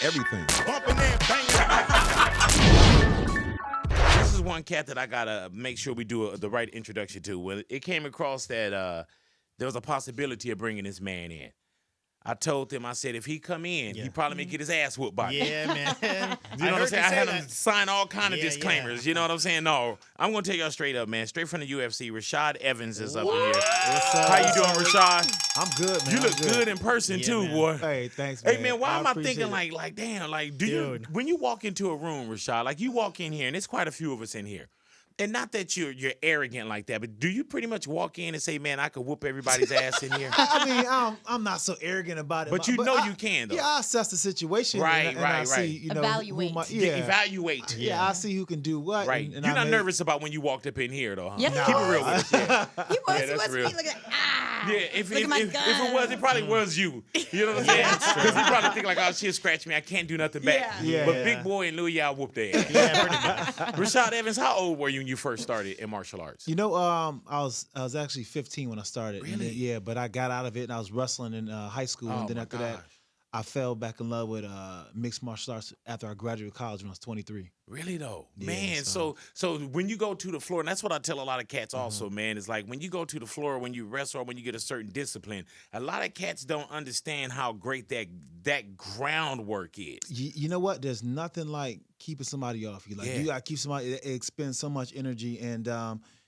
everything. Bumping and banging. This is one cat that I gotta make sure we do the right introduction to. When it came across that there was a possibility of bringing this man in, I told him, I said, if he come in, he probably may get his ass whooped by me. Yeah, man. You know what I'm saying? I had him that. sign all kind of Yeah, disclaimers. yeah. You know what I'm saying? No, I'm gonna tell y'all straight up, man. Straight from the UFC, Rashad Evans is up in here. What's up? How you doing, Rashad? I'm good, man. You look I'm good in person Yeah, too, man. boy. Hey, thanks, man. Hey man, why am I appreciate thinking it. like damn, like do Dude. you when you walk into a room, Rashad, like you walk in here, and there's quite a few of us in here. And not that you're arrogant like that, but do you pretty much walk in and say, "Man, I could whoop everybody's ass in here"? I mean, I'm not so arrogant about it. But you know you can, though. Yeah, I assess the situation. Right, and I see, right. you know, Evaluate. Evaluate. Yeah, I see who can do what. Right. And You're I not may- nervous about when you walked up in here, though, huh? Yeah. Keep it real with us. Yeah. He was. Yeah, He that's was. real. He looked like, ah. Yeah, if Look at my it gun. was, it probably was you. You know what I'm saying? Because he probably think like, oh, she'll scratch me. I can't do nothing back. Yeah. But Yeah. Big Boy and Louis, y'all whooped their ass. Yeah, pretty much. Rashad Evans, how old were you when you first started in martial arts? You know, I was actually 15 when I started. And Really? then, yeah, but I got out of it and I was wrestling in high school. Oh, And then my after gosh. that, I fell back in love with mixed martial arts after I graduated college when I was 23. Really though, Yeah, man. so- So when you go to the floor, and that's what I tell a lot of cats also, man. Is like when you go to the floor, when you wrestle, or when you get a certain discipline, a lot of cats don't understand how great that groundwork is. You know what? There's nothing like keeping somebody off you. Like Yeah. you got to keep somebody. It expends so much energy, and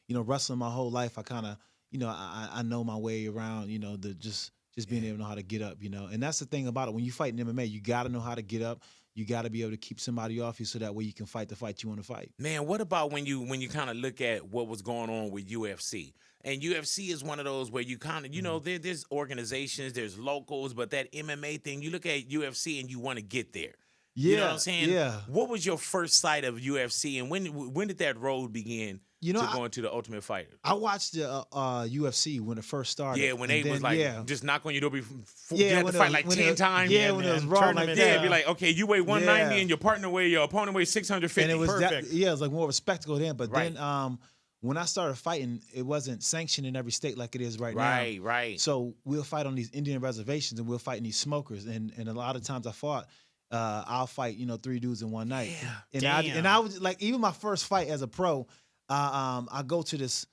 you know, wrestling my whole life, I kind of, you know, I know my way around. You know, the just being able to know how to get up. You know, and that's the thing about it. When you fight in MMA, you got to know how to get up. You got to be able to keep somebody off you, so that way you can fight the fight you want to fight. Man, what about when you kind of look at what was going on with UFC? And UFC is one of those where you kind of, you know, there's organizations, there's locals, but that MMA thing, you look at UFC and you want to get there. Yeah, You know what I'm saying? yeah. What was your first sight of UFC, and when did that road begin You know, to go into the Ultimate Fighter? I watched the UFC when it first started. Yeah, when and they was then, like yeah. just knock on your door. You Yeah, had to when fight it- like when 10 it- times. Yeah, when it was man. raw like Tournament, that. Yeah, it'd be like, okay, you weigh 190 Yeah. and your opponent weighs 650. And it was Perfect. yeah, it was like more of a spectacle then. But Right. then when I started fighting, it wasn't sanctioned in every state like it is right now. Right. So we'll fight on these Indian reservations and we'll fight in these smokers. And a lot of times I fought, I'll fight, you know, 3 dudes in one night. Yeah, And I was like, even my first fight as a pro, I go to this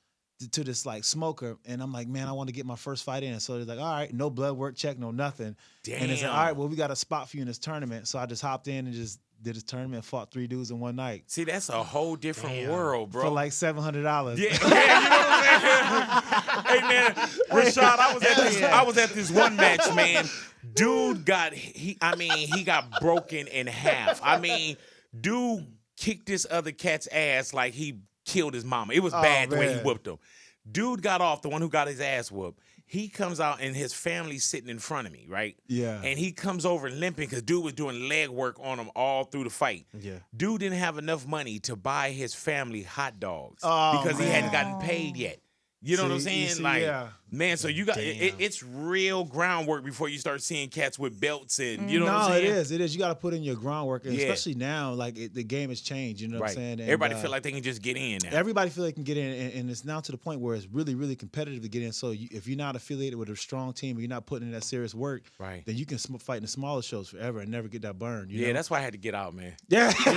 like smoker and I'm like, man, I want to get my first fight in. So they're like, all right, no blood work check, no nothing. And they said, all right, well, we got a spot for you in this tournament. So I just hopped in and just did this tournament, fought 3 dudes in one night. See, that's a whole different world, bro. For like $700. Yeah, you know what I'm saying? Hey man, Rashad, I was at this one match, man. Dude he got broken in half. I mean, dude kicked this other cat's ass like he killed his mama. It was bad the way he man. whooped him. Dude got off, the one who got his ass whooped. He comes out and his family's sitting in front of me, right? Yeah. And he comes over limping because dude was doing leg work on him all through the fight. Yeah. Dude didn't have enough money to buy his family hot dogs Oh, because he hadn't man. gotten paid yet. You know what I'm See, you saying? see, Like, yeah. man, so you got it's real groundwork before you start seeing cats with belts and you know what I'm No, saying? it is. You got to put in your groundwork, and Yeah. especially now, like the game has changed. You know what Right. I'm saying? And, Everybody feel like they can just get in now. everybody feel they can get in, and it's now to the point where it's really, really competitive to get in. So if you're not affiliated with a strong team, or you're not putting in that serious work, Right. then you can fight in the smaller shows forever and never get that burn. You Yeah, know? that's why I had to get out, man. yeah. You got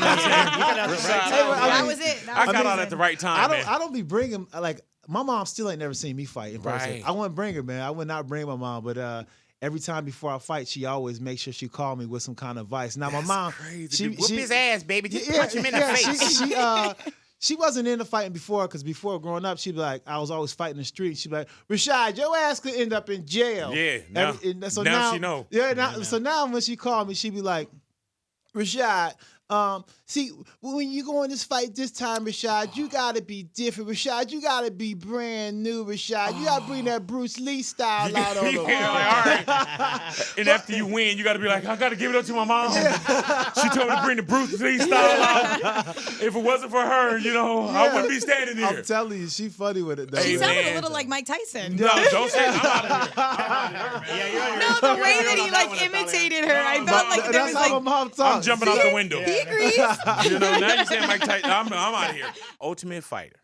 out the right Rashad, time. That was it. That I was got it. out at the right time, man. I don't be bringing like my mom still ain't never seen me fight in person. Right. I wouldn't bring her, man. I would not bring my mom, but every time before I fight, she always makes sure she call me with some kind of advice. Now my mom, Crazy. Whoop his ass, baby. Just punch him in the yeah, face. She wasn't into fighting before, because before growing up, she'd be like, I was always fighting in the street. She'd be like, Rashad, your ass could end up in jail. Yeah, now- now she know. Yeah, so now when she called me, she'd be like, Rashad, see, when you go in this fight this time, Rashad, you gotta be different. Rashad, you gotta be brand new, Rashad. You gotta bring that Bruce Lee style out on them. Yeah, like, all right. And after you win, you got to be like, I got to give it up to my mom. She told me to bring the Bruce Lee style out. If it wasn't for her, you know, I Yeah. wouldn't be standing here. I'm telling you, she funny with it though. She Hey, sounded man. a little like Mike Tyson. No, don't say it. I'm out of here. I'm out of here, man. Yeah, you're on your No, the way you're that he on that like one, Natalia. imitated her, I felt like there That's was how my like mom talks. I'm jumping out the window. he agrees. You know, now you're saying Mike Tyson. I'm out of here. Ultimate Fighter.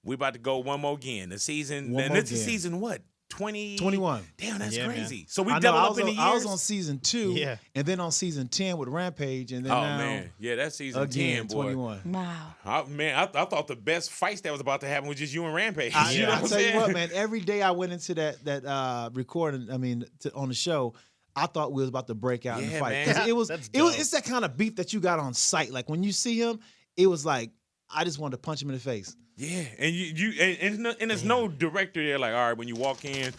We about to go one more again. The season. One And more this is again. season what? 20? 21. Damn, that's Yeah, man. crazy. So we I know, doubled I up was in the on, years. I was on season 2, Yeah. and then on season 10 with Rampage, and then Oh now man, yeah, that's season again 10, boy. 21. Wow. I thought the best fights that was about to happen was just you and Rampage. You know I what I'm tell you saying? what, man. Every day I went into that recording. I mean, on the show, I thought we was about to break out in the Yeah, fight man. 'cause That's it's that kind of beef that you got on sight. Like when you see him, it was like I just wanted to punch him in the face. Yeah, and there's no director there. Like, all right, when you walk in,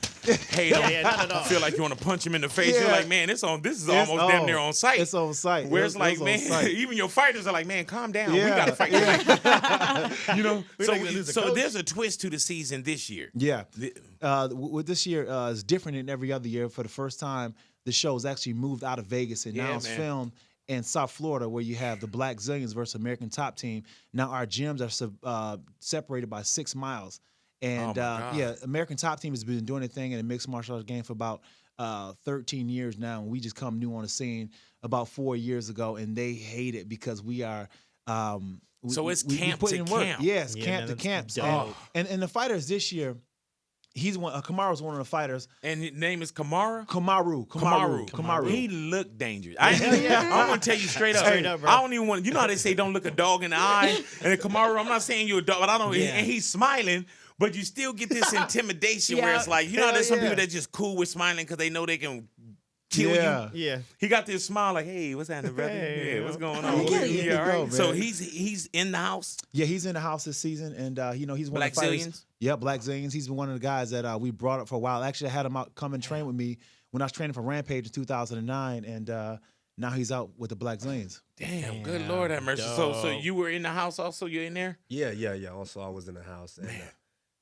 hey, don't not at all. feel like you want to punch him in the face. You're Yeah. like, man, this is almost damn near on site. It's on site. Where it's like, on man, site. even your fighters are like, man, calm down. We Yeah. got to fight tonight. You know, We're not gonna lose the so coach. there's a twist to the season this year. Yeah. The- With this year is different than every other year. For the first time, the show has actually moved out of Vegas and Yeah, now it's man. filmed in South Florida, where you have the Black Zillions versus American Top Team. Now our gyms are separated by 6 miles, and my God. yeah, American Top Team has been doing a thing in the mixed martial arts game for about 13 years now, and we just come new on the scene about 4 years ago, and they hate it because we are. So it's camp put to in work. camp. Yes, Yeah, camp man, to that's camp. dope. And the fighters this year, Kamaru's one of the fighters. And his name is Kamaru. Kamaru. He looked dangerous. I'm gonna tell you straight up. Straight up, bro. I don't even want. You know how they say don't look a dog in the eye. And then Kamaru, I'm not saying you're a dog, but I don't. Yeah. And he's smiling, but you still get this intimidation where Yeah. it's like, you know, Hell there's some yeah. people that just cool with smiling because they know they can kill Yeah. you. Yeah. He got this smile like, hey, what's happening, brother? Hey, Yeah, what's going on? Yeah, Yeah, yeah, all go, right. So man. he's in the house. Yeah, he's in the house this season, and he's one Black of the fighters. Zillions? Yeah, Black Zillions. He's been one of the guys that we brought up for a while. Actually, I had him out come and train with me when I was training for Rampage in 2009, and now he's out with the Black Zillions. Damn, good Lord have mercy. So dope. you were in the house also? You're in there? Yeah. Also, I was in the house,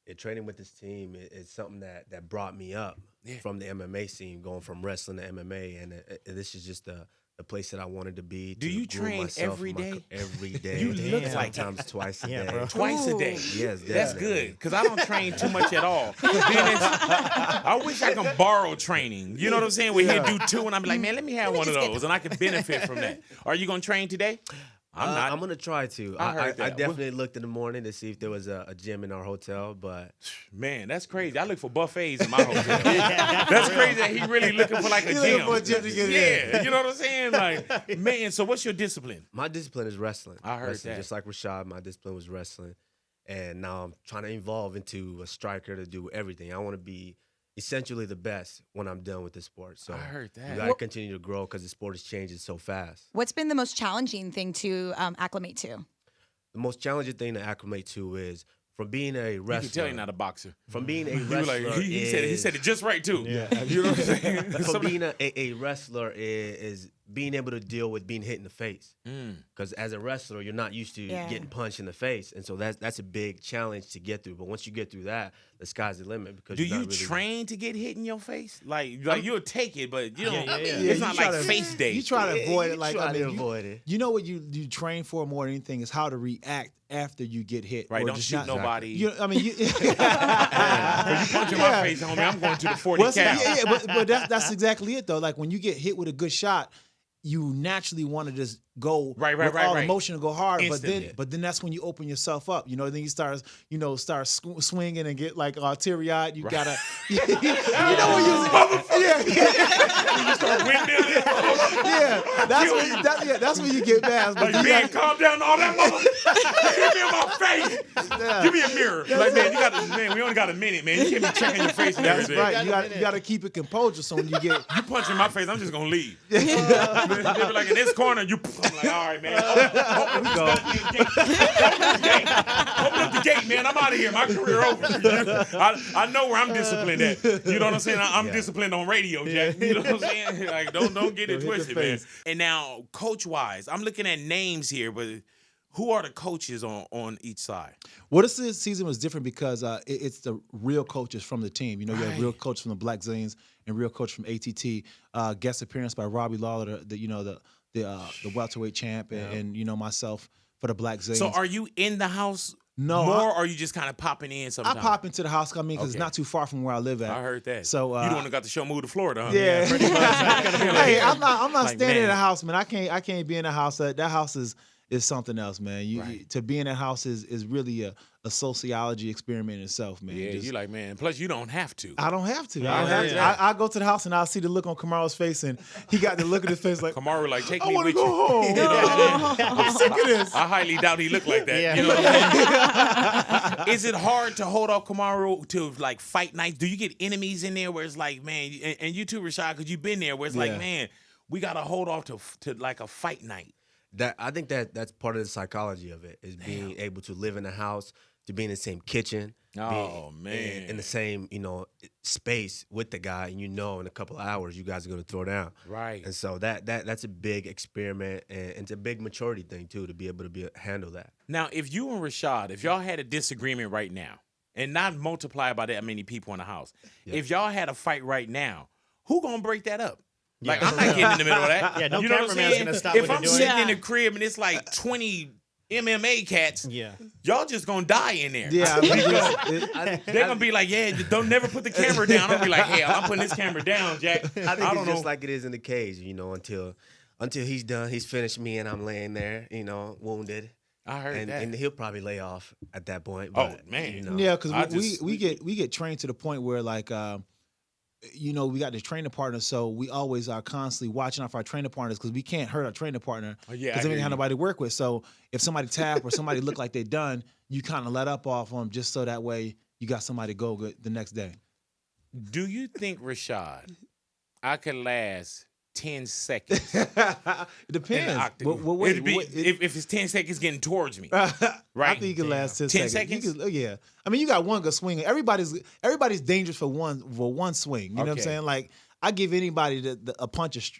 and training with this team is something that brought me up from the MMA scene, going from wrestling to MMA, and this is just the place that I wanted to be. Do to you groom train myself every in my day? Every day. You look like sometimes twice a day. bro. Twice a day. Yes, That's definitely. good because I don't train too much at all. I wish I could borrow training. You know what I'm saying? We do 2, and I'm like, man, let me have one of those, and I can benefit from that. Are you gonna train today? I'm not. I'm gonna try to. I heard I that. definitely looked in the morning to see if there was a gym in our hotel, but Man, that's crazy. I look for buffets in my hotel. That's crazy that he really looking for like a He gym. looking for a gym to get in. Yeah, you know what I'm saying? Like, man, so what's your discipline? my discipline is wrestling. I heard Wrestling, that. Just like Rashad, my discipline was wrestling. And now I'm trying to evolve into a striker to do everything. I want to be essentially the best when I'm done with the sport. So I heard that. you got to continue to grow because the sport is changing so fast. What's been the most challenging thing to acclimate to? The most challenging thing to acclimate to is from being a wrestler. You can tell you're not a boxer. From being a You were wrestler, like, he said it just right too. Yeah. You know what I'm saying? from being a wrestler is being able to deal with being hit in the face. Because as a wrestler, you're not used to Yeah. getting punched in the face, and so that's a big challenge to get through. But once you get through that, the sky's the limit. Because Do you're you not really, train to get hit in your face? Like you'll take it, but you don't. Yeah, yeah. It's Yeah, not you try like to- face day. You try to avoid it. You Like try I mean, to avoid it. You know what you train for more than anything is how to react after you get hit. Right? or Don't just shoot not- nobody. You, I mean, you, But you punch in my Yeah. face, homie. I'm going to the 40 Well, cal. but that's exactly it though. Like when you get hit with a good shot, you naturally want to just go Right, with all right. emotion and go hard. Instantly. But then that's when you open yourself up. You know, then you start swinging and get like teary eyed. You gotta, you know what you yeah. That's when you get mad. But Like, then you man, calm down, all that motherfucker. Give me in my face. Yeah. Give me a mirror. Like, man, we only got a minute, man. You can't be checking your face and that's everything. right. You gotta keep it composure. So when you get You punch in my face, I'm just gonna leave. They be like, in this corner, I'm like, all right, man. Open up the gate, man. I'm out of here. My career over. I know where I'm disciplined at. You know what I'm saying? I'm disciplined on radio, Jack. You know what I'm saying? Like, don't get it Hit the twisted, man. face. And now, coach-wise, I'm looking at names here, but who are the coaches on each side? Well, this season was different because it's the real coaches from the team. You know, you have real Right. coach from the Black Zillions and real coach from ATT. Guest appearance by Robbie Lawler, the welterweight champ, and you know myself for the Black Zillions. So are you in the house No, more, I- or are you just kind of popping in I sometimes? pop into the house, because it's Okay. not too far from where I live at. I heard that. So you the one that got the show moved to Florida, huh? yeah. pretty much. Hey, I'm not Like, standing in man. the house, man. I can't be in the house. That house is is something else, man. To be in that house is really a sociology experiment in itself, man. Yeah, you like, man. Plus, you don't have to. I don't have to. Yeah, I don't have to. yeah. I go to the house and I'll see the look on Kamaru's face, and he got the look on his face like, Kamaru, like, take I me want to with go you. home. You know what I'm saying? I'm sick of this. I highly doubt he looked like that. Yeah. You know what I mean? Is it hard to hold off Kamaru to like fight nights? Do you get enemies in there where it's like, man, and you too, Rashad, because you've been there, where it's like, man, we got to hold off to like a fight night. I think that's part of the psychology of it, is being able to live in the house, to be in the same kitchen, Oh, man. in the same space with the guy, and in a couple of hours you guys are going to throw down. Right. And so that's a big experiment, and it's a big maturity thing too, to be able to handle that. Now, if you and Rashad, if y'all had a disagreement right now, and not multiply by that many people in the house, if y'all had a fight right now, who gonna break that up? Like, I'm not getting in the middle of that. Yeah, no you know what I'm cameraman's saying? gonna stop If what I'm you're doing. sitting in the crib and it's like 20 MMA cats, y'all just gonna die in there. Yeah, I mean, They're gonna be like, yeah, don't never put the camera down. I'm gonna be like, hell, I'm putting this camera down, Jack. I think it's just like it is in the cage, until he's done, he's finished me, and I'm laying there, wounded. I heard that. And he'll probably lay off at that point. Oh, But, man. yeah, because we get trained to the point where like we got the training partner, so we always are constantly watching out for our training partners because we can't hurt our training partner because then we don't have nobody to work with. So if somebody tap or somebody look like they're done, you kind of let up off them just so that way you got somebody to go good the next day. Do you think, Rashad, I could last 10 seconds? It In depends. the octagon? If it's 10 seconds getting towards me, right? I think you can last 10 seconds. 10 seconds? Yeah. I mean, you got one good swing. Everybody's dangerous for one swing. You know what I'm saying? Like, I give anybody a puncher's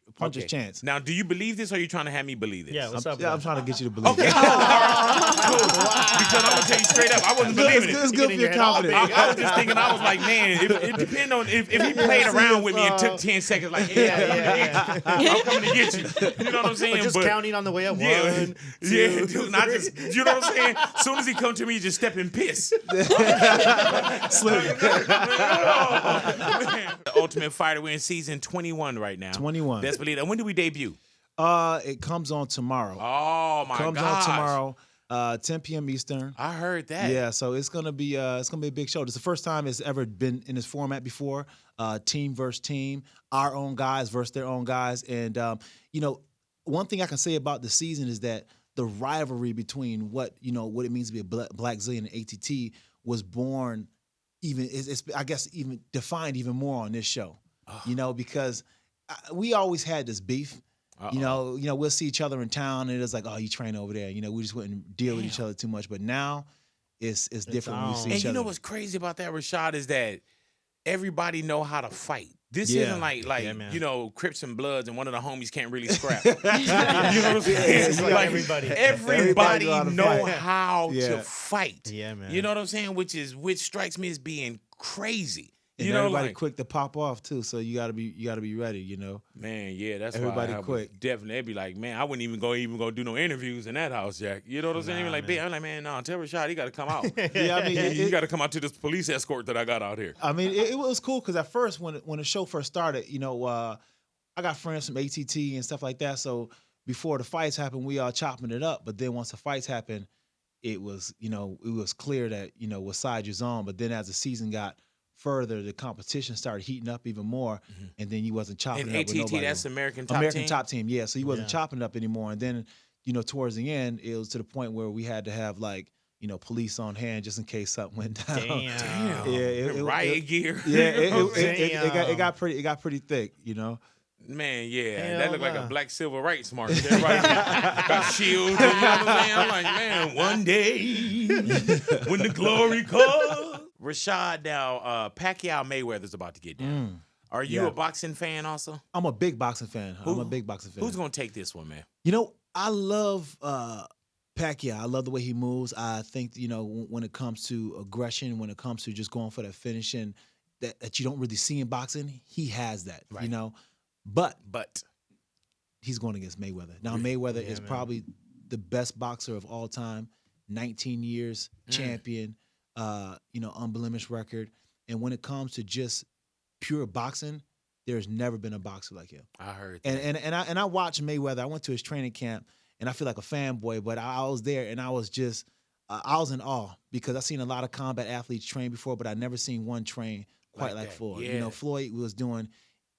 chance. Now, do you believe this, or are you trying to have me believe this? Yeah, what's up? I'm trying to get you to believe Okay, it. cool. All right. Cool. Because I'm gonna tell you straight up, I wasn't believing It's it. good for your confidence. I was just thinking, I was like, man, it depends on if he played around with me and took 10 seconds, like, yeah, I'm coming to get you. You know what I'm saying? But just counting on the way up. Yeah, One, yeah, two, dude, not just, you know what I'm saying? As soon as he come to me, just step and piss. The Ultimate Fighter, we're in season 21 right now. 21. Best believe that. When do we debut? It comes on tomorrow. Oh my comes gosh. on tomorrow, 10 p.m. Eastern. I heard that. Yeah, so it's gonna be a big show. This is the first time it's ever been in this format before. Team versus team, our own guys versus their own guys, and one thing I can say about the season is that the rivalry between what it means to be a Black Zillion and ATT was born. It's I guess even defined even more on this show. Because we always had this beef. We'll see each other in town, and it's like, oh, you train over there. We just wouldn't deal with each other too much. But now, it's different when we see each other. And you know what's crazy about that, Rashad, is that everybody know how to fight. This isn't like Crips and Bloods, and one of the homies can't really scrap. You know what I'm saying? It's like everybody. Everybody know fight. how to fight. Yeah, man. You know what I'm saying? Which strikes me as being crazy. And everybody quick to pop off too, so you gotta be ready, Man, yeah, that's everybody why quick. Definitely, they'd be like, man, I wouldn't even go do no interviews in that house, Jack. You know what I'm saying? I'm like, man, no, tell Rashad he got to come out. Yeah, I mean, you got to come out to this police escort that I got out here. I mean, it was cool because at first when the show first started, I got friends from ATT and stuff like that. So before the fights happened, we all chopping it up. But then once the fights happened, it was clear that what side you're on. But then as the season got further, the competition started heating up even more, and then you wasn't chopping it up with nobody. That's American Top Team, yeah. So he wasn't chopping it up anymore, and then towards the end, it was to the point where we had to have police on hand just in case something went down. Damn. Yeah, riot gear. Yeah, it got pretty thick, Man, yeah, Hell that looked like a nah. black civil rights march. Everybody got shields. You know what I'm saying? I'm like, man, one day when the glory comes. Rashad, now Pacquiao Mayweather's about to get down. Are you a boxing fan also? I'm a big boxing fan. Who's gonna take this one, man? I love Pacquiao. I love the way he moves. I think when it comes to aggression, when it comes to just going for that finishing that you don't really see in boxing, he has that. Right. But he's going against Mayweather. Now Mayweather is probably the best boxer of all time. 19 years champion. Unblemished record. And when it comes to just pure boxing, there's never been a boxer like him. I heard that. And I watched Mayweather. I went to his training camp, and I feel like a fanboy, but I was there and I was just I was in awe because I've seen a lot of combat athletes train before, but I never seen one train quite like that. Floyd. Yeah. You know, Floyd was doing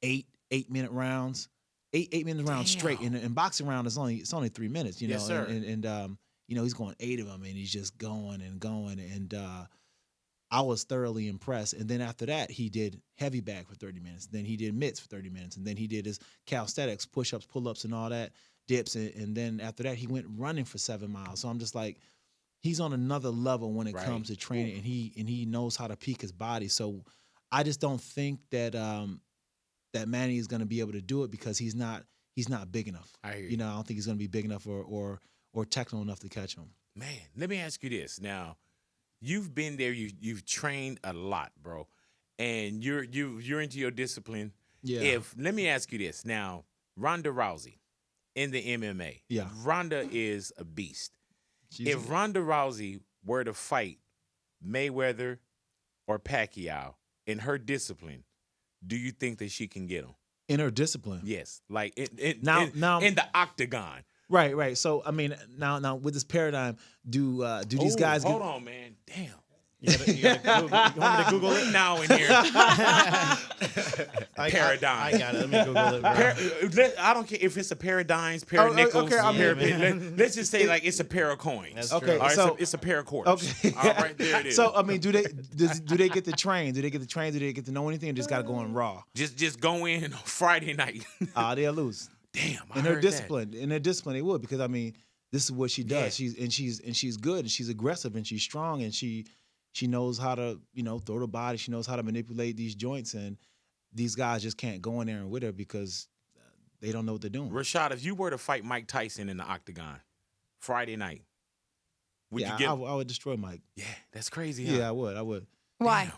8-minute rounds, 8 minute rounds straight. In boxing round, it's only 3 minutes. You know, Yes, sir. and you know, he's going 8 of them, and he's just going and going. And I was thoroughly impressed. And then after that, he did heavy bag for 30 minutes. Then he did mitts for 30 minutes, and then he did his calisthenics, push-ups, pull-ups, and all that, dips. And then after that, he went running for 7 miles. So I'm just like, he's on another level when it comes to training, and he knows how to peak his body. So I just don't think that that Manny is going to be able to do it because he's not big enough. I hear you know, I don't think he's going to be big enough or technical enough to catch him. Man, let me ask you this. Now, you've been there. You've trained a lot, bro, and you're into your discipline. Yeah. Let me ask you this. Now, Ronda Rousey in the MMA. Yeah. Ronda is a beast. She's If Ronda Rousey were to fight Mayweather or Pacquiao in her discipline, do you think that she can get him? in her discipline. Yes, like in Now- in the octagon. Right. So I mean, now with this paradigm, do these guys Hold on, man. Damn. You want me to Google it? Now in here. Paradigm. I got it. Let me Google it. Bro. I don't care if it's a pair of dimes, pair of nickels, okay, I mean- pair of let's just say like it's a pair of coins. That's Okay, true. All right, so- it's a pair of quarters. Okay. All right, there it is. So I mean, do they get to train? Do they get to train? Do they get to know anything? Or just got to go in raw? just go in on Friday night. They'll lose. Damn. I In her heard discipline, they would, because I mean, this is what she does. Yeah. She's good, and she's aggressive, and she's strong, and she knows how to throw the body. She knows how to manipulate these joints, and these guys just can't go in there and with her because they don't know what they're doing. that. Rashad, if you were to fight Mike Tyson in the octagon Friday night, would you get? I would destroy Mike. Yeah, that's crazy. Huh? Yeah, I would, Why? Damn.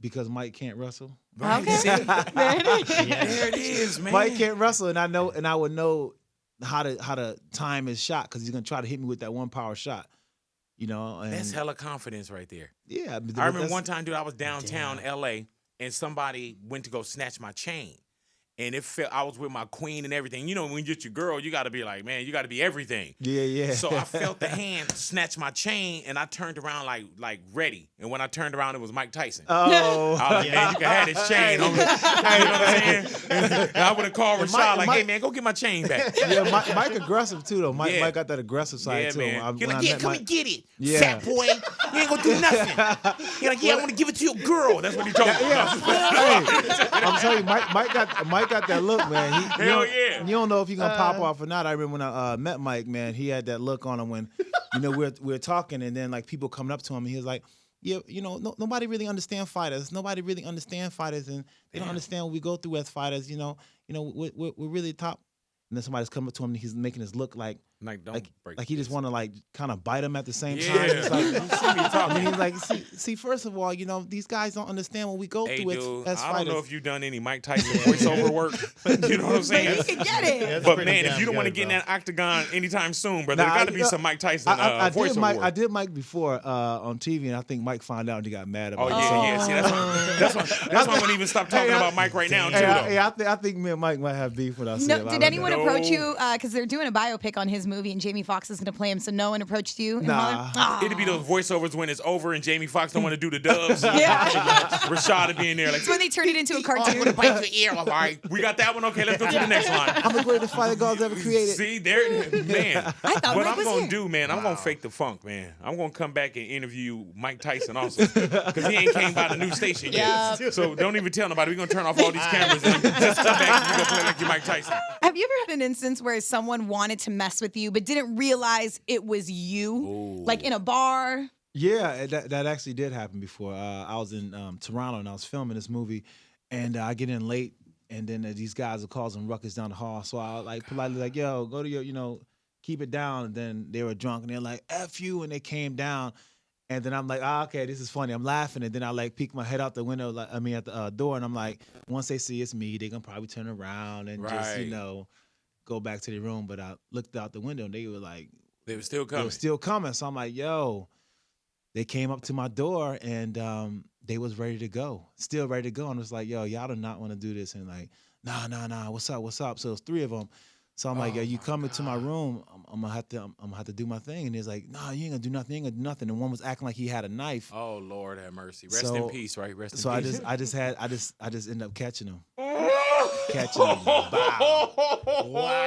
because Mike can't wrestle. Right. Okay. See? There it is. There it is, man. Mike can't wrestle, and I would know how to time his shot because he's gonna try to hit me with that one power shot. And That's hella confidence right there. yeah. but I remember that's- one time, dude, I was downtown LA and somebody went to go snatch my chain. And it felt I was with my queen and everything. You know, when you get your girl, you got to be like, man, you got to be everything. Yeah. So I felt the hand snatch my chain, and I turned around like ready. And when I turned around, it was Mike Tyson. Oh. I was like, man, you can have this chain. You know what I'm saying? And I would have called Rashad like, hey, man, go get my chain back. Yeah, Mike aggressive too though. Mike Yeah. Mike got that aggressive side Yeah, too. man. You're When like, I yeah, met come Mike- and get it, Yeah. fat boy. You ain't gonna do nothing. You're like, yeah, I want to give it to your girl. That's what he told me. Hey, I'm telling you, Mike got that look, man. Hell yeah. You don't know if he's gonna pop off or not. I remember when I met Mike, man. He had that look on him when, we're talking, and then like people coming up to him, and he was like, yeah, nobody really understand fighters. Nobody really understand fighters, and they don't understand what we go through as fighters. We're really top. And then somebody's coming up to him, and he's making his look like Don't break he just this. want to like kind of bite him at the same Yeah. time. It's like, You see me talking. and he's like, see, first of all, these guys don't understand what we go Hey, through dude, as I fighters. don't know if you've done any Mike Tyson voiceover work. You know what I'm But saying? he could get it. That's But pretty man, if damn you don't want to good, get in bro. that octagon anytime soon, brother, Nah, there got to be I- some Mike Tyson I voiceover did Mike. work. I did Mike before on TV, and I think Mike found out and he got mad Oh about yeah, it. yeah. See, that's why I wouldn't even stop talking Hey, about Mike right now too. Hey, Though. I think me and Mike might have beef when I see No, him. I did don't anyone know. approach you? Because they're doing a biopic on his movie, and Jamie Foxx is going to play him. So no one approached you? and Nah. hollered? Ah. It'd be those voiceovers when it's over and Jamie Foxx don't want to do the dubs. Yeah. Rashad would be in there like, It's when they turn it into a I'm gonna cartoon. bite your ear. All right, we got that one. Okay, let's go to the next line. I'm the greatest fighter God's ever created. See, there, man. I thought What Mike I'm was gonna here. do, man, I'm gonna fake the funk, man. I'm gonna come back and interview Mike Tyson also, because he ain't came by the new station yet. Yep. So don't even tell nobody. We're gonna turn off all these cameras and just come back and we're gonna play like you Mike Tyson. Have you ever had an instance where someone wanted to mess with you but didn't realize it was you? Ooh. Like in a bar? Yeah, that actually did happen before. I was in Toronto and I was filming this movie, and I get in late, and then these guys are causing ruckus down the hall. So I like politely like, yo, go to your, keep it down. And then they were drunk and they're like, F you, and they came down. And then I'm like, okay, this is funny. I'm laughing, and then I like peek my head out the window, at the door, and I'm like, once they see it's me, they gonna probably turn around and just Right. go back to their room. But I looked out the window and they were like, They were still they coming. were still coming. So I'm like, yo, they came up to my door and they was ready to go, still ready to go. And it was like, yo, y'all do not want to do this. And like, nah, what's up? So it's 3 of them. So I'm like, yo, you coming to my room? gonna have to do my thing. And he's like, no, you ain't gonna do nothing. You ain't gonna do nothing. And one was acting like he had a knife. Oh Lord, have mercy. Rest in peace, right? Rest in So peace. I just ended up catching him. Catching him. Wow.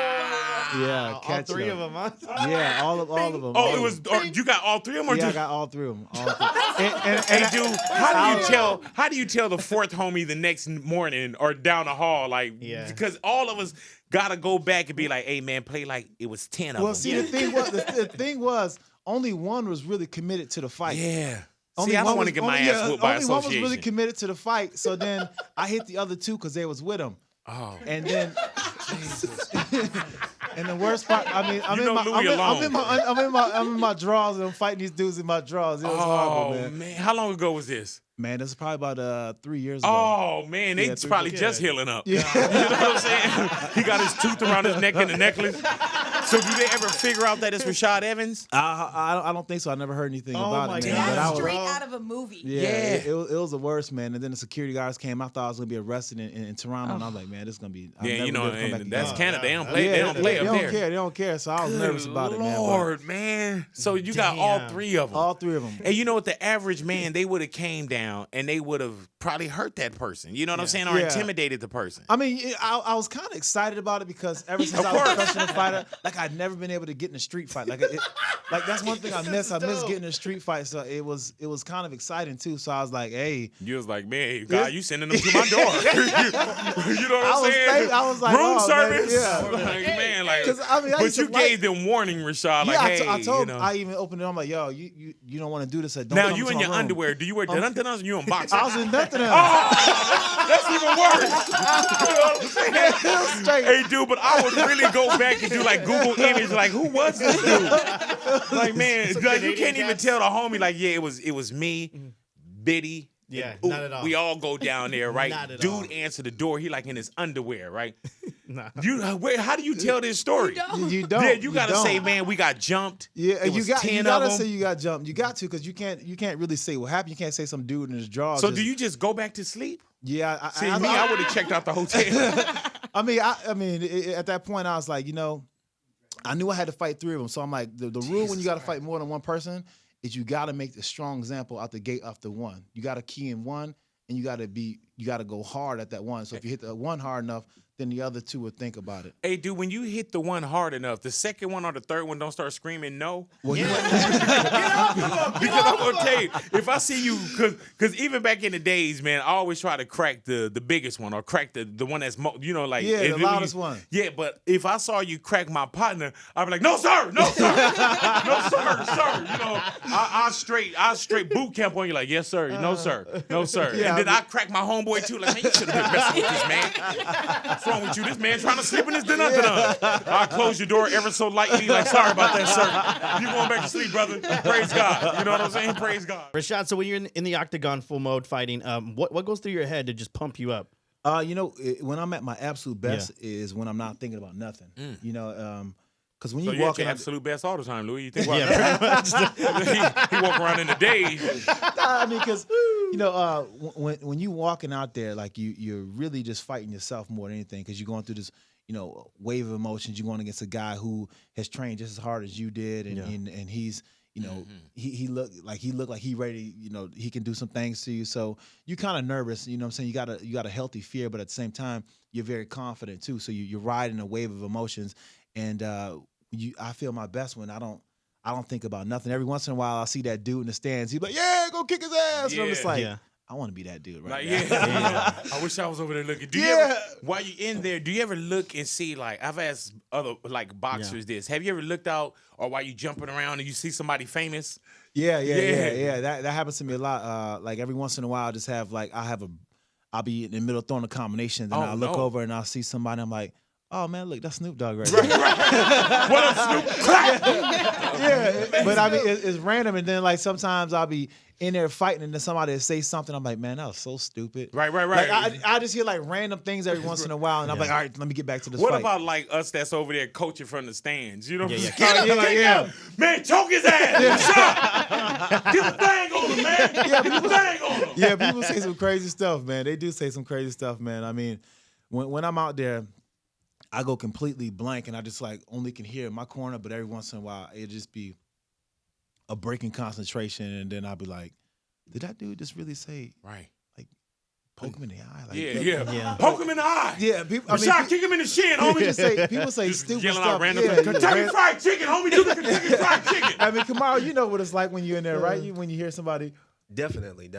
Yeah, All catching three him. of them, huh? Yeah, all of them. Oh, it was. Or you got all three of them, or Yeah, I just? got all three of them. And Hey, dude, how do you tell the fourth homie the next morning or down the hall, like, Yeah. because all of us gotta go back and be like, hey man, play like it was 10 of well, them. see, the thing was, only one was really committed to the fight. Yeah. Only See, I don't one want to was- get my only- ass whooped by Only one was really association. committed to the fight. So then I hit the other two because they was with him. Oh. And then, and the worst part, I mean, I'm You know Louis in my drawers and I'm fighting these dudes in my drawers. It was horrible, man. How long ago was this? Man, this is probably about 3 years ago. Oh man, they Yeah, probably good. just healing up. Yeah. You know what I'm saying? He got his tooth around his neck in the necklace. So do they ever figure out that it's Rashad Evans? I don't think so. I never heard anything about my it. God. Man. But I That's was, straight out of a movie. yeah, Yeah. It was the worst, man. And then the security guards came. I thought I was gonna be arrested in Toronto, and I was like, man, this is gonna be. I'll Yeah, never you know, be able to come back and that's again. Canada. They don't Yeah, play. They don't play They up don't there. care. They don't care. So I was nervous about it, man. but Lord, man. So you got all Damn. three of them. all three of them. And you know what? The average man, they would have came down and they would have probably hurt that person. You know what I'm saying? Or Yeah. intimidated the person. I mean, I was kind of excited about it because ever since I was a professional fighter, like I'd never been able to get in a street fight. Like that's one thing I miss. I miss getting in a street fight. So it was kind of exciting too. So I was like, hey, You was like, man, God, you sending them to my door. You know what I'm I was saying? I was like, room oh, service. Man, yeah. Like, man, like, 'Cause, I mean, I but used to you like- gave them warning, Rashad. Like, Yeah, hey, I told. you know. I even opened it. I'm like, yo, you don't want to do this. Don't Now come you to in my your room. underwear. Do you wear dun-dun-duns or you in boxers? I was in nothing else. That's even worse. You know what I'm saying? It was straight. Hey, dude, but I would really go back and do like Google image, like who was this dude? Like, man, like you can't even tell the homie, like, yeah, it was me, Biddy. Yeah, Ooh, not at all. We all go down there, right? Not at Dude all. answer the door. He like in his underwear, right? Nah. How do you tell this story? You don't. Yeah, you gotta don't. say, man, we got jumped. Yeah, It you was got 10 you of gotta them. say you got jumped. You got to because you can't really say what happened. You can't say some dude in his drawers. So do you just go back to sleep? Yeah, See, I would have checked out the hotel. I mean, at that point, I was like, I knew I had to fight three of them. So I'm like, the rule when you got to fight more than one person is you got to make the strong example out the gate after one. You got to key in one, and you got to go hard at that one. So if you hit the one hard enough, then the other two would think about it. Hey, dude, when you hit the one hard enough, the second one or the third one don't start screaming no. Well, you Because I'm gonna tell you, if I see you, because even back in the days, man, I always try to crack the biggest one or crack the one that's like Yeah, and the then loudest one. Yeah, but if I saw you crack my partner, I'd be like, no sir, no sir, no sir, sir. You know, I straight boot camp on you, like yes sir, no sir, no sir. Yeah, and then I crack my homeboy too, like man, you should have been messing with this man. What's wrong with you? This man trying to slip in his dinner. I close your door ever so lightly, like sorry about that, sir. You going back to sleep, brother? Praise God. You know what I'm saying? Praise God. Rashad, so when you're in the octagon full mode fighting, what goes through your head to just pump you up? when I'm at my absolute best is when I'm not thinking about nothing. Because when So you you at walk your in, absolute best all the time, Louis. You think about Yeah, pretty much. he walk around in the days. I mean, because when you walking out there, like you're really just fighting yourself more than anything, because you're going through this wave of emotions. You're going against a guy who has trained just as hard as you did, and he's he looked like he ready. He can do some things to you. So you're kind of nervous. You know what I'm saying? You got a healthy fear, but at the same time you're very confident too. So you're riding a wave of emotions, and I feel my best when I don't think about nothing. Every once in a while, I see that dude in the stands. He's like, "Yeah, go kick his ass." And I'm just like, Yeah. I want to be that dude right Like, now. I wish I was over there looking. Do you Yeah. ever, while you in there, do you ever look and see, like, I've asked other like boxers this. Have you ever looked out, or while you jumping around and you see somebody famous? Yeah. That happens to me a lot. Like every once in a while, I just have like I'll be in the middle throwing a combination, then I'll look over and I'll see somebody. I'm like, oh man, look, that's Snoop Dogg right there. What up, Snoop? Yeah, but I mean, it's random, and then like sometimes I'll be in there fighting, and then somebody will say something. I'm like, man, that was so stupid. Right. Like, I just hear like random things every once in a while, and I'm like, all right, let me get back to this What fight. about like us that's over there coaching from the stands? You know what I'm saying? Yeah. Get up, Yeah. man, choke his ass. Shut. Get the thing on him, man. Get the thing on him. Yeah, people say some crazy stuff, man. They do say some crazy stuff, man. I mean, when I'm out there, I go completely blank, and I just like only can hear in my corner. But every once in a while, it just be a breaking concentration, and then I'll be like, "Did that dude just really say Right. like poke him in the eye?" Like, Yeah. Poke him in the eye. yeah. People, Rashad, kick him in the shin, homie. people say Just stupid yelling stuff. out random Yeah, things. yeah, Kentucky Fried Chicken, homie. Do the Kentucky Fried Chicken. I mean, Kamaru, you know what it's like when you're in there, right? When you hear somebody. Definitely,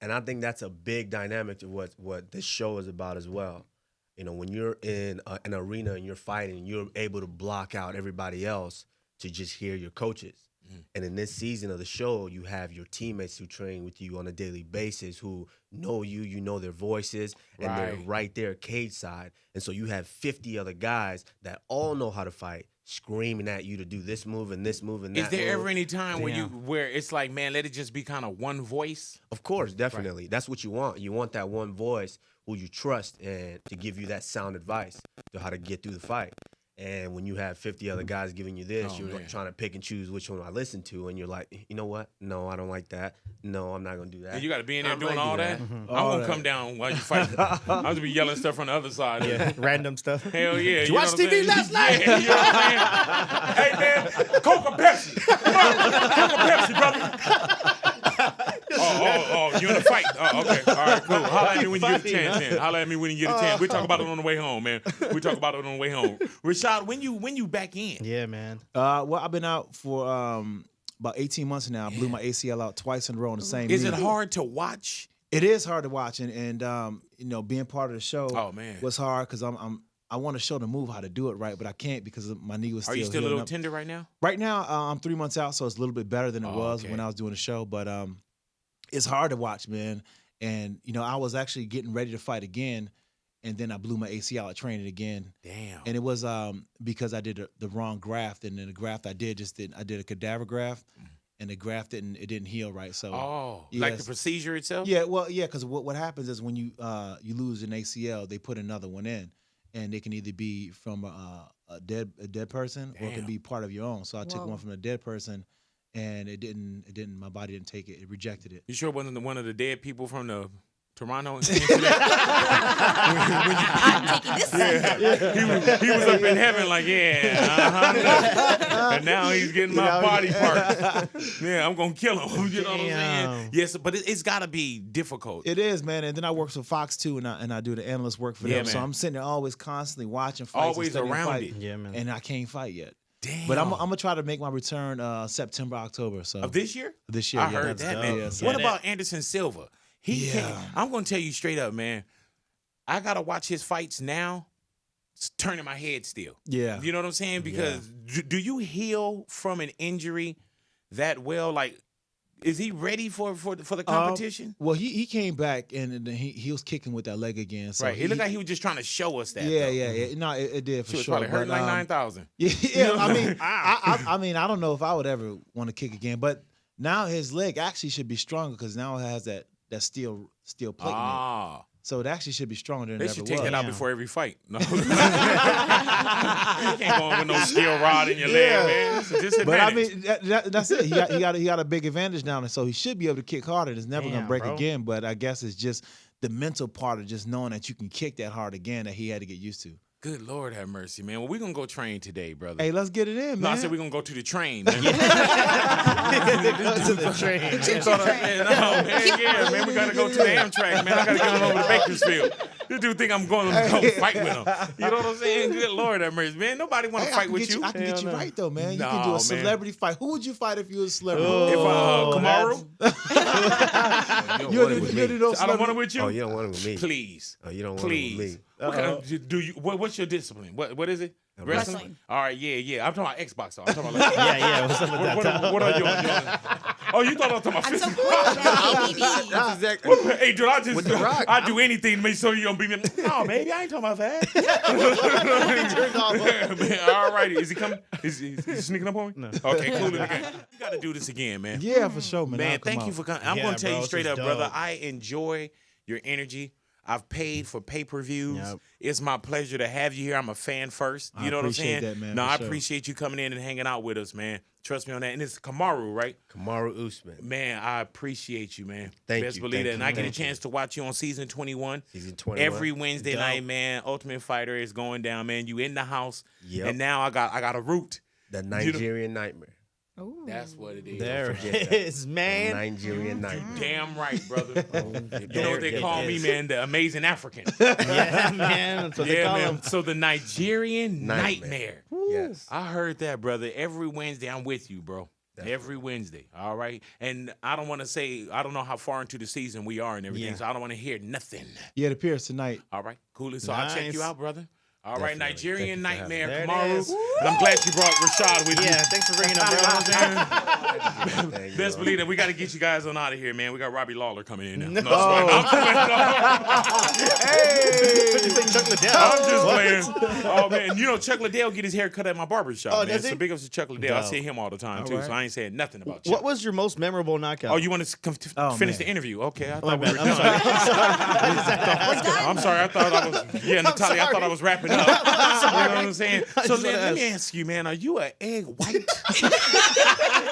and I think that's a big dynamic of what this show is about as well. You know, when you're in an arena and you're fighting, you're able to block out everybody else to just hear your coaches. And in this season of the show, you have your teammates who train with you on a daily basis, who know you know their voices, and they're right there cage side. And so you have 50 other guys that all know how to fight, screaming at you to do this move and this move and that. Is there move. ever any time where it's like, man, let it just be kind of one voice? Of course, definitely. That's what you want. You want that one voice who you trust and to give you that sound advice to how to get through the fight. And when you have 50 other guys giving you this, you're like trying to pick and choose which one I listen to, and you're like, you know what? No, I don't like that. No, I'm not gonna do that. And you got to be in there doing might all do that. that. I won't come down while you fight. I'm gonna be yelling stuff from the other side. Yeah, random stuff. Hell yeah. Did you watch TV last night? Yeah, you know what I'm saying? Hey man, Coke or Pepsi? Come on, Coke or Pepsi, brother? Oh, you in a fight? Oh, okay. All right, cool. Holla at me when you get a chance, then. Holla at me when you get a chance. We'll talk about it on the way home, man. We'll talk about it on the way home. Rashad, when you back in? Yeah, man. Well, I've been out for about 18 months now. I blew my ACL out twice in a row in the same Is knee. it hard to watch? It is hard to watch, and you know, being part of the show was hard because I want to show the move how to do it right, but I can't because my knee was still. Are you still a healing little up. tender right now? Right now, I'm 3 months out, so it's a little bit better than it was when I was doing the show. But it's hard to watch, man. And you know, I was actually getting ready to fight again, and then I blew my ACL at training again. Damn. And it was because I did the wrong graft, and then the graft I did I did a cadaver graft, and the graft didn't heal right. So like the procedure itself? Yeah, well, yeah, because what happens is when you lose an ACL, they put another one in, and it can either be from a dead person or it can be part of your own. So I took one from a dead person, and it didn't. My body didn't take it. It rejected it. You sure it wasn't one of the dead people from the Toronto I'm taking this Sunday. He was up in heaven like, and now he's getting my body parts. Yeah, I'm gonna kill him. You know what I'm saying? Yes, but it's got to be difficult. It is, man. And then I work for Fox too, and I do the analyst work for them. So I'm sitting there always constantly watching fights, always around it. Yeah, man. And I can't fight yet. Damn. But I'm gonna try to make my return September, October. So of this year? This year, I heard that, man. Yeah, so. What about Anderson Silva? He can't. I'm gonna tell you straight up, man. I gotta watch his fights now. It's turning my head still. Yeah. You know what I'm saying? Because do you heal from an injury that well? Like, is he ready for the competition? Well, he came back and he was kicking with that leg again. So right. It looked like he was just trying to show us that. Yeah, though. yeah. No, it did for She was sure. probably hurting like 9,000. Yeah. I mean, I don't know if I would ever want to kick again, but now his leg actually should be stronger because now it has that steel plate in it. So it actually should be stronger than it ever They should was. take that out before every fight. No. You can't go in with no steel rod in your leg, man. It's a disadvantage. But I mean, that's it. He got a big advantage now, and so he should be able to kick harder. It's never gonna break again. But I guess it's just the mental part of just knowing that you can kick that hard again that he had to get used to. Good Lord have mercy, man. Well, we're going to go train today, brother. Hey, let's get it in, man. No, I said we're going to go to the train, man. To the train. Man, we got to go to the Amtrak, man. I got to get over to Bakersfield. This dude think I'm going to go fight with him. You know what I'm saying? Good Lord have mercy, man. Nobody want to fight with you. I can get you right, though, man. You can do a celebrity fight. Who would you fight if you was a celebrity? If Kamaru? I don't want it with you? Oh, you don't want it with me. Please. Oh, you don't want it with me. What's your discipline? What is it? Wrestling. All right, yeah. I'm talking about Xbox. Though. I'm talking about like, Yeah. What's up with that? what are you on? Oh, you thought I was talking about I'm so physical? cool. That's exactly. Hey, dude, With The Rock. I do anything to make sure you don't beat me. No, baby, I ain't talking about that. Man, all righty. Is he coming? Is he sneaking up on me? No. Okay, cool it again. You got to do this again, man. Yeah, for sure, man. Man, thank you for coming. I'm going to tell you bro, straight this up, is brother. dope. I enjoy your energy. I've paid for pay-per-views. Yep. It's my pleasure to have you here. I'm a fan first. You I know what I'm appreciate saying? that, man, No, for I sure. appreciate you coming in and hanging out with us, man. Trust me on that. And it's Kamaru, right? Kamaru Usman. Man, I appreciate you, man. Thank Best you, believe thank that. you, And I get a thank you. chance to watch you on season 21. Season 21. Every Wednesday Dope. night, man. Ultimate Fighter is going down, man. You in the house. Yep. And now I got a root. The Nigerian Nightmare. Ooh. That's what it is. There forget it that. is, The man. Nigerian Nightmare. Damn right, brother. You know what they There call it me, is. man? The amazing African. Yeah, man. That's what they Yeah, call man. him. So the Nigerian Nightmare. nightmare. Yes. I heard that, brother. Every Wednesday, I'm with you, bro. Definitely. Every Wednesday. All right. And I don't want to say, I don't know how far into the season we are and everything, Yeah. so I don't want to hear nothing. Yeah, it appears tonight. All right. Cool. So I'll check you Nice. out, brother. All right. Definitely. Nigerian Thank you for nightmare, having me. There it Kamaru. is. And I'm glad you brought Rashad with you. Yeah, thanks for bringing him, bro. Thank you, Best bro. believe that we got to get you guys on out of here, man. We got Robbie Lawler coming in now. No. I'm You say Chuck Liddell. just What? playing. Oh man, you know Chuck Liddell get his hair cut at my barber shop, Oh, man. does So he? big ups to Chuck Liddell. I Dope. see him all the time too, right. so I ain't saying nothing about Chuck. What was your most memorable knockout? Oh, you want to Oh, finish man. the interview? Okay, I Oh, my thought we were bad. I'm done. sorry. We're done. I'm sorry. I thought I was. Yeah, Natalia. I thought I was wrapping up. You know what I'm saying? I So just then, wanna let me ask. ask you, man. Are you an egg white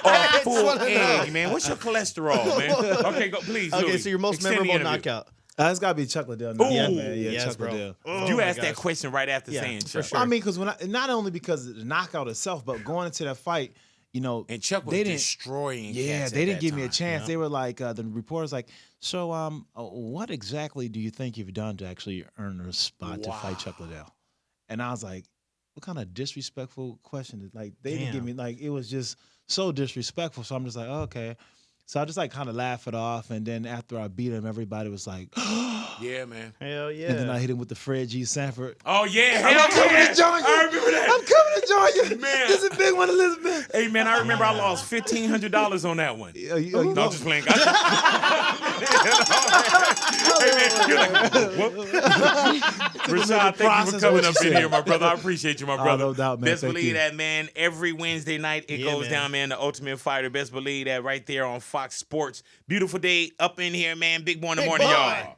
or a full wanna egg, know. man? What's your cholesterol, man? Okay, go please. Okay, Louis, so your most extend the memorable interview. knockout. It's got to be Chuck Liddell. now. Ooh. Yeah, man. Yeah, Yes, Chuck bro. Liddell. Oh, You my asked that gosh. question right after Yeah, saying for Chuck. sure. I mean, because not only because of the knockout itself, but going into that fight, you know, And Chuck was they didn't. destroying. Yeah, cats they at didn't that give me a time. chance. Yeah. They were like, the reporter's like, so, what exactly do you think you've done to actually earn a spot to fight Chuck Liddell? And I was like, what kind of disrespectful question? Like, they didn't give Damn. me, like, it was just so disrespectful. So I'm just like, oh, okay. So I just like kind of laugh it off. And then after I beat him, everybody was like, Yeah, man. Hell yeah. and then I hit him with the Fred G. Sanford. Oh yeah, I'm hell coming yeah. to join you. I remember that. I'm coming to join you. Man. This is a big one, Elizabeth. Hey man, I remember I lost $1,500 on that one. You No, I'm lost- just playing. Hey man, you're like, what? Rashad, thank you process for coming what up you in said. here, my brother. I appreciate you, my brother. no doubt, man. Best Thank believe you. that, man. Every Wednesday night it Yeah, goes man. down, man. The Ultimate Fighter. Best believe that right there on Fox Sports. Beautiful day up in here, man. Big boy in the Big morning, boy. y'all.